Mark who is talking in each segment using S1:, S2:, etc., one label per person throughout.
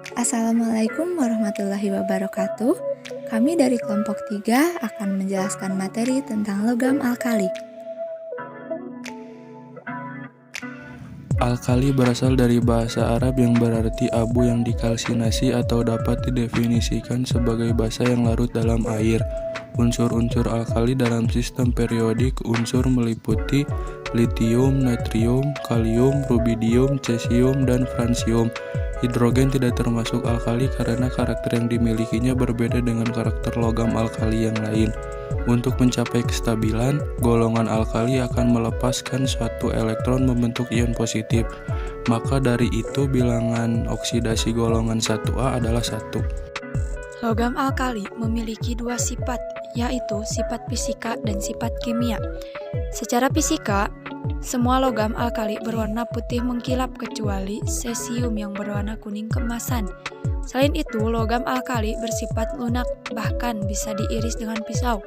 S1: Assalamualaikum warahmatullahi wabarakatuh. Kami dari kelompok 3 akan menjelaskan materi tentang logam alkali.
S2: Alkali berasal dari bahasa Arab yang berarti abu yang dikalsinasi atau dapat didefinisikan sebagai basa yang larut dalam air. Unsur-unsur alkali dalam sistem periodik unsur meliputi litium, natrium, kalium, rubidium, cesium, dan fransium. Hidrogen tidak termasuk alkali karena karakter yang dimilikinya berbeda dengan karakter logam alkali yang lain. Untuk mencapai kestabilan, golongan alkali akan melepaskan suatu elektron membentuk ion positif. Maka dari itu bilangan oksidasi golongan 1A adalah 1.
S3: Logam alkali memiliki dua sifat, yaitu sifat fisika dan sifat kimia. Secara fisika, semua logam alkali berwarna putih mengkilap kecuali cesium yang berwarna kuning keemasan. Selain itu, logam alkali bersifat lunak, bahkan bisa diiris dengan pisau.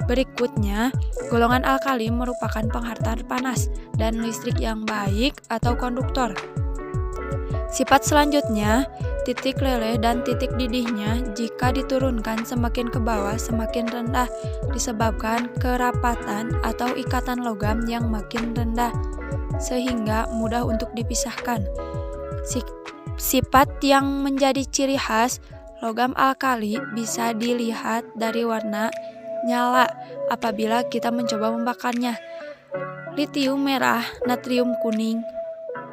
S3: Berikutnya, golongan alkali merupakan penghantar panas dan listrik yang baik atau konduktor. Sifat selanjutnya, titik leleh dan titik didihnya jika diturunkan semakin ke bawah semakin rendah disebabkan kerapatan atau ikatan logam yang makin rendah sehingga mudah untuk dipisahkan. Sifat yang menjadi ciri khas logam alkali bisa dilihat dari warna nyala apabila kita mencoba membakarnya. Litium merah, natrium kuning,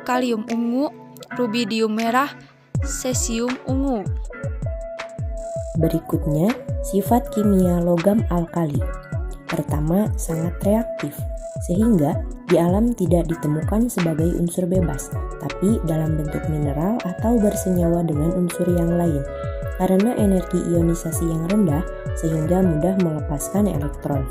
S3: kalium ungu, rubidium merah, cesium ungu.
S4: Berikutnya, sifat kimia logam alkali. Pertama, sangat reaktif, sehingga di alam tidak ditemukan sebagai unsur bebas, tapi dalam bentuk mineral atau bersenyawa dengan unsur yang lain, karena energi ionisasi yang rendah sehingga mudah melepaskan elektron.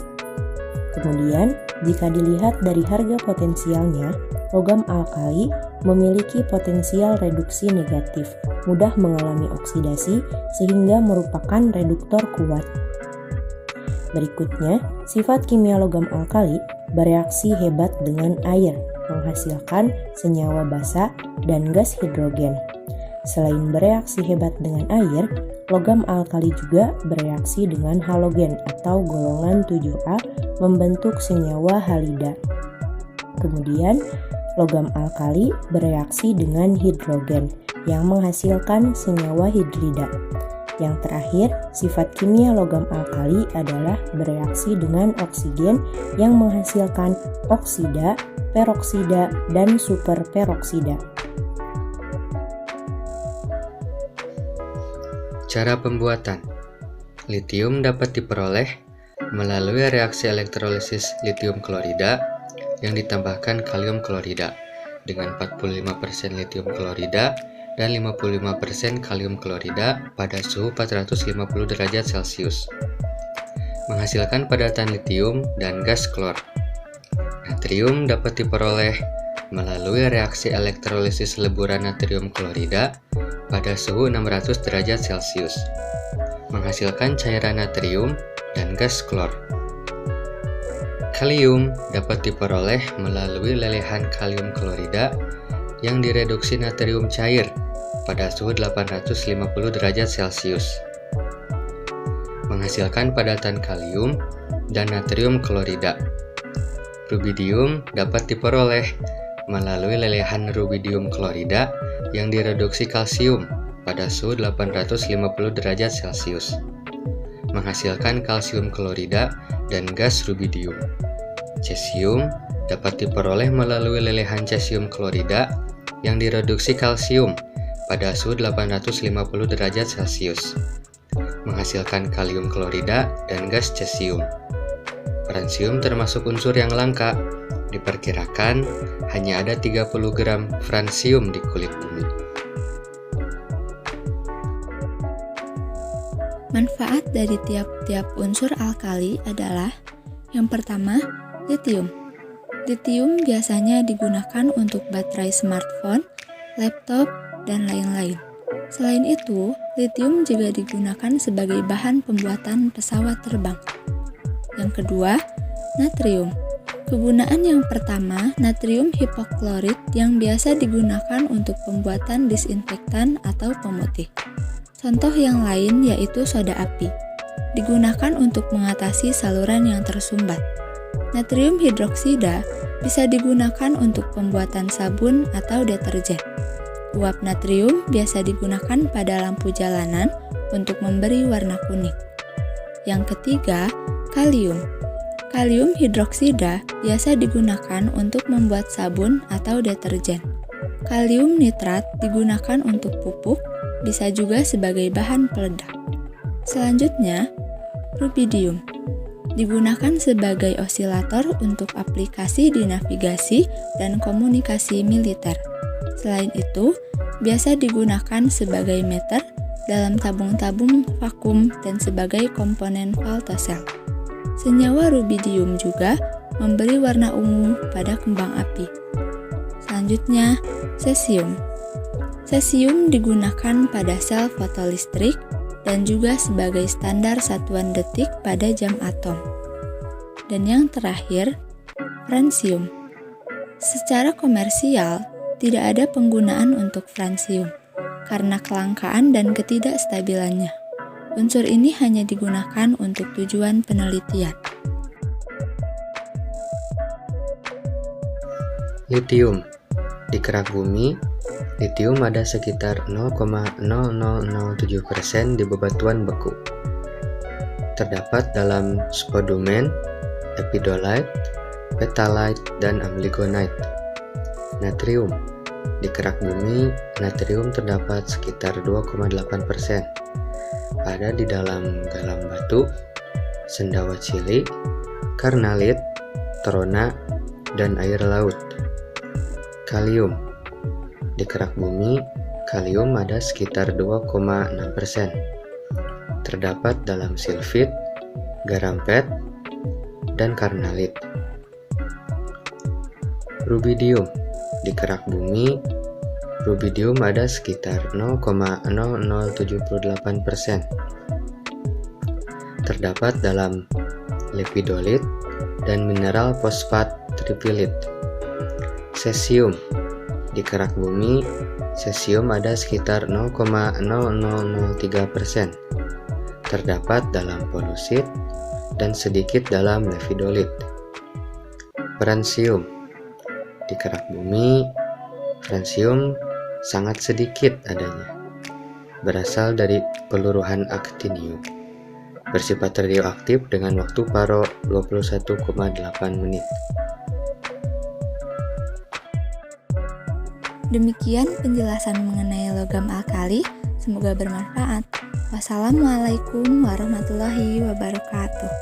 S4: Kemudian, jika dilihat dari harga potensialnya, logam alkali memiliki potensial reduksi negatif, mudah mengalami oksidasi sehingga merupakan reduktor kuat. Berikutnya, sifat kimia logam alkali bereaksi hebat dengan air, menghasilkan senyawa basa dan gas hidrogen. Selain bereaksi hebat dengan air, logam alkali juga bereaksi dengan halogen atau golongan 7A membentuk senyawa halida. Kemudian, logam alkali bereaksi dengan hidrogen yang menghasilkan senyawa hidrida. Yang terakhir, sifat kimia logam alkali adalah bereaksi dengan oksigen yang menghasilkan oksida, peroksida, dan superperoksida.
S5: Cara pembuatan. Litium dapat diperoleh melalui reaksi elektrolisis litium klorida yang ditambahkan kalium klorida dengan 45% litium klorida dan 55% kalium klorida pada suhu 450 derajat Celcius, menghasilkan padatan litium dan gas klor. Natrium dapat diperoleh melalui reaksi elektrolisis leburan natrium klorida pada suhu 600 derajat Celcius, menghasilkan cairan natrium dan gas klor. Kalium dapat diperoleh melalui lelehan kalium klorida yang direduksi natrium cair pada suhu 850 derajat Celcius, menghasilkan padatan kalium dan natrium klorida. Rubidium dapat diperoleh melalui lelehan rubidium klorida yang direduksi kalsium pada suhu 850 derajat Celcius, menghasilkan kalsium klorida dan gas rubidium. Cesium dapat diperoleh melalui lelehan cesium klorida yang direduksi kalsium pada suhu 850 derajat Celcius, menghasilkan kalium klorida dan gas cesium. Fransium termasuk unsur yang langka. Diperkirakan hanya ada 30 gram fransium di kulit bumi.
S1: Manfaat dari tiap-tiap unsur alkali adalah: yang pertama, litium. Litium biasanya digunakan untuk baterai smartphone, laptop, dan lain-lain. Selain itu, litium juga digunakan sebagai bahan pembuatan pesawat terbang. Yang kedua, natrium. Kegunaan yang pertama, natrium hipoklorit yang biasa digunakan untuk pembuatan disinfektan atau pemutih. Contoh yang lain yaitu soda api, digunakan untuk mengatasi saluran yang tersumbat. Natrium hidroksida bisa digunakan untuk pembuatan sabun atau deterjen. Uap natrium biasa digunakan pada lampu jalanan untuk memberi warna kuning. Yang ketiga, kalium. Kalium hidroksida biasa digunakan untuk membuat sabun atau deterjen. Kalium nitrat digunakan untuk pupuk, bisa juga sebagai bahan peledak. Selanjutnya, rubidium. Digunakan sebagai osilator untuk aplikasi di navigasi dan komunikasi militer. Selain itu, biasa digunakan sebagai meter dalam tabung-tabung vakum dan sebagai komponen valtosel. Senyawa rubidium juga memberi warna ungu pada kembang api. Selanjutnya, cesium. Cesium digunakan pada sel fotolistrik dan juga sebagai standar satuan detik pada jam atom. Dan yang terakhir, fransium. Secara komersial, tidak ada penggunaan untuk fransium karena kelangkaan dan ketidakstabilannya. Unsur ini hanya digunakan untuk tujuan penelitian.
S5: Litium. Di kerak bumi, litium ada sekitar 0,0007% di bebatuan beku. Terdapat dalam spodumen, epidolite, petalite, dan amblygonite. Natrium. Di kerak bumi, natrium terdapat sekitar 2,8%. Ada di dalam galam batu, sendawa cilik, karnalit, trona, dan air laut. Kalium. Di kerak bumi, kalium ada sekitar 2,6%. Terdapat dalam silfit, garam pet, dan karnalit. Rubidium. Di kerak bumi, rubidium ada sekitar 0,0078%. Terdapat dalam lepidolit dan mineral fosfat trifilit. Cesium. Di kerak bumi, cesium ada sekitar 0,0003%. Terdapat dalam polusit dan sedikit dalam lepidolit. Fransium. Di kerak bumi, fransium sangat sedikit adanya. Berasal dari peluruhan aktinium. Bersifat radioaktif dengan waktu paro 21,8 menit.
S1: Demikian penjelasan mengenai logam alkali, semoga bermanfaat. Wassalamualaikum warahmatullahi wabarakatuh.